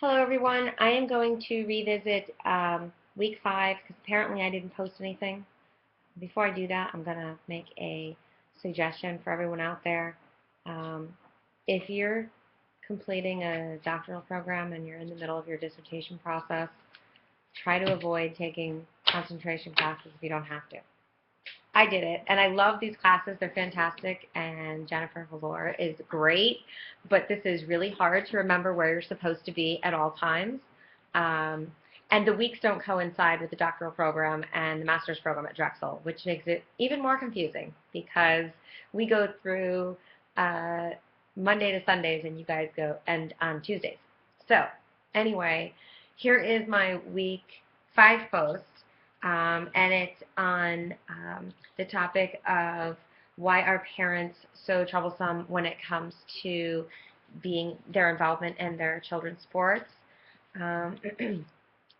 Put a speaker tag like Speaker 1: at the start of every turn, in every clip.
Speaker 1: Hello everyone. I am going to revisit week 5 because apparently I didn't post anything. Before I do that, I'm going to make a suggestion for everyone out there. Um, if you're completing a doctoral program and you're in the middle of your dissertation process, try to avoid taking concentration classes if you don't have to. I did it, and I love these classes. They're fantastic, and Jennifer Valor is great, but this is really hard to remember where you're supposed to be at all times. Um, and the weeks don't coincide with the doctoral program and the master's program at Drexel, which makes it even more confusing because we go through uh, Monday to Sundays, and you guys go and on Tuesdays. So anyway, here is my week 5 post, and it's on the topic of why are parents so troublesome when it comes to being their involvement in their children's sports. Um,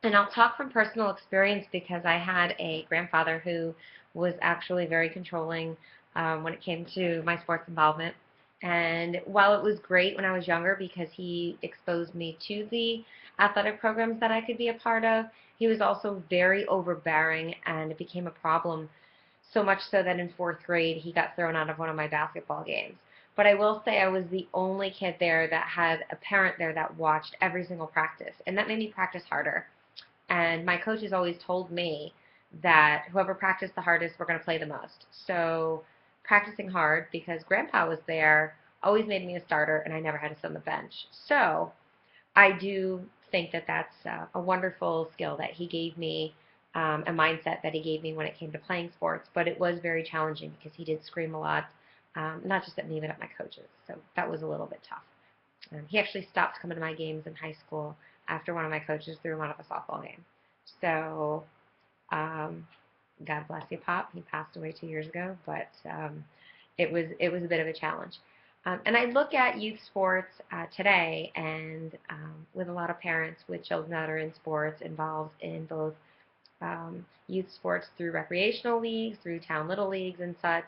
Speaker 1: and I'll talk from personal experience because I had a grandfather who was actually very controlling when it came to my sports involvement. And while it was great when I was younger because he exposed me to the athletic programs that I could be a part of, he was also very overbearing, and it became a problem, so much so that in 4th grade he got thrown out of one of my basketball games. But I will say I was the only kid there that had a parent there that watched every single practice, and that made me practice harder. And my coaches always told me that whoever practiced the hardest, we're going to play the most. So practicing hard because Grandpa was there always made me a starter, and I never had to sit on the bench. So I do think that that's a wonderful skill that he gave me, a mindset that he gave me when it came to playing sports. But it was very challenging because he did scream a lot, not just at me, but at my coaches. So that was a little bit tough. He actually stopped coming to my games in high school after one of my coaches threw him out of a softball game. So, um, God bless you, Pop. He passed away 2 years ago, but it was a bit of a challenge. And I look at youth sports today, and with a lot of parents with children that are in sports, involved in both youth sports through recreational leagues, through town little leagues and such,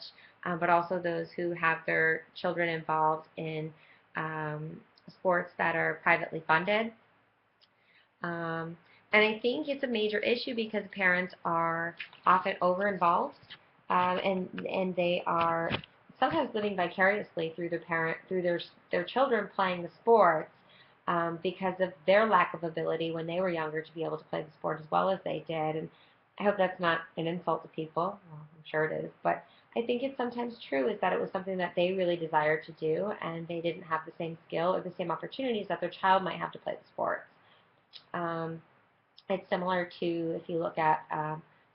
Speaker 1: but also those who have their children involved in um, sports that are privately funded. Um, and I think it's a major issue because parents are often over involved, and they are sometimes living vicariously through their children playing the sports, because of their lack of ability when they were younger to be able to play the sport as well as they did. And I hope that's not an insult to people. Well, I'm sure it is, but I think it's sometimes true is that it was something that they really desired to do, and they didn't have the same skill or the same opportunities that their child might have to play the sport. Um, it's similar to if you look at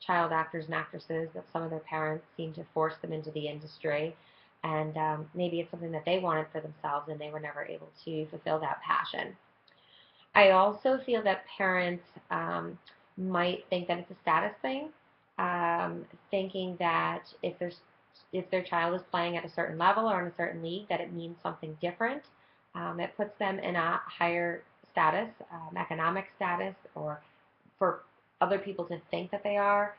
Speaker 1: child actors and actresses, that some of their parents seem to force them into the industry, and maybe it's something that they wanted for themselves and they were never able to fulfill that passion. I also feel that parents might think that it's a status thing, thinking that if their child is playing at a certain level or in a certain league, that it means something different. It puts them in a higher status, economic status, or for other people to think that they are,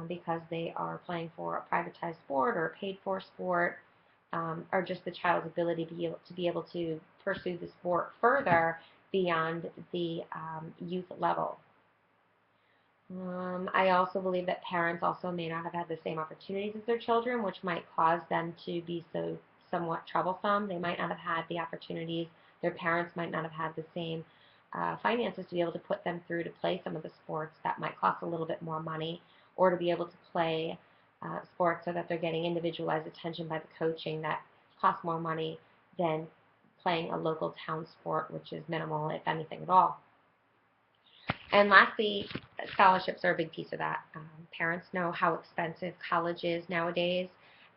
Speaker 1: because they are playing for a privatized sport or a paid for sport, or just the child's ability to be able to pursue the sport further beyond the youth level. I also believe that parents also may not have had the same opportunities as their children, which might cause them to be somewhat troublesome. They might not have had the opportunities. Their parents might not have had the same finances to be able to put them through to play some of the sports that might cost a little bit more money, or to be able to play sports so that they're getting individualized attention by the coaching that costs more money than playing a local town sport, which is minimal, if anything at all. And lastly, scholarships are a big piece of that. Parents know how expensive college is nowadays,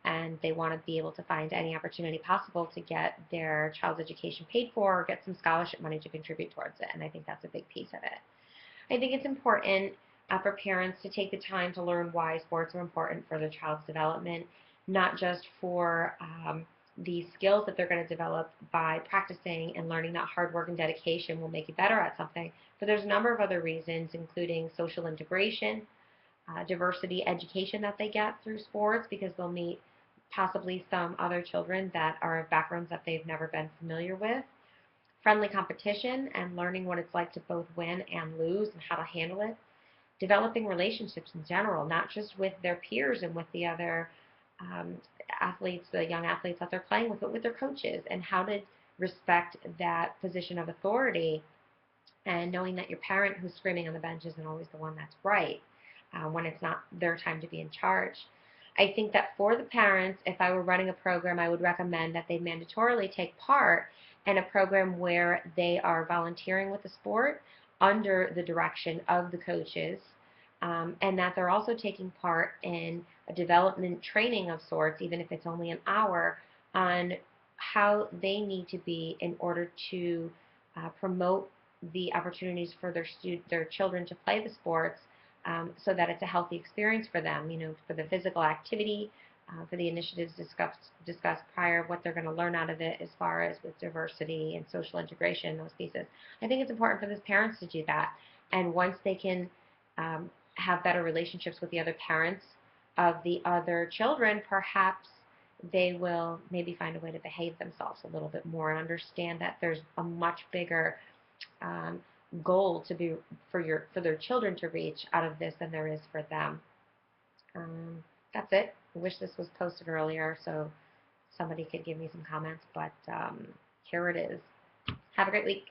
Speaker 1: and they want to be able to find any opportunity possible to get their child's education paid for or get some scholarship money to contribute towards it, and I think that's a big piece of it. I think it's important for parents to take the time to learn why sports are important for their child's development, not just for the skills that they're going to develop by practicing and learning that hard work and dedication will make you better at something, but there's a number of other reasons, including social integration, diversity education that they get through sports because they'll meet possibly some other children that are of backgrounds that they've never been familiar with. friendly competition and learning what it's like to both win and lose and how to handle it, developing relationships in general, not just with their peers and with the other um, athletes, the young athletes that they're playing with, but with their coaches, and how to respect that position of authority, and knowing that your parent who's screaming on the bench isn't always the one that's right when it's not their time to be in charge. I think that for the parents, if I were running a program, I would recommend that they mandatorily take part in a program where they are volunteering with the sport under the direction of the coaches, and that they're also taking part in a development training of sorts, even if it's only an hour, on how they need to be in order to promote the opportunities for their children to play the sports, so that it's a healthy experience for them. You know, for the physical activity, for the initiatives discussed prior, what they're going to learn out of it as far as with diversity and social integration, those pieces. I think it's important for the parents to do that. And once they can have better relationships with the other parents of the other children, perhaps they will maybe find a way to behave themselves a little bit more and understand that there's a much bigger um, goal to be for their children to reach out of this than there is for them. That's it. I wish this was posted earlier so somebody could give me some comments, but here it is. Have a great week.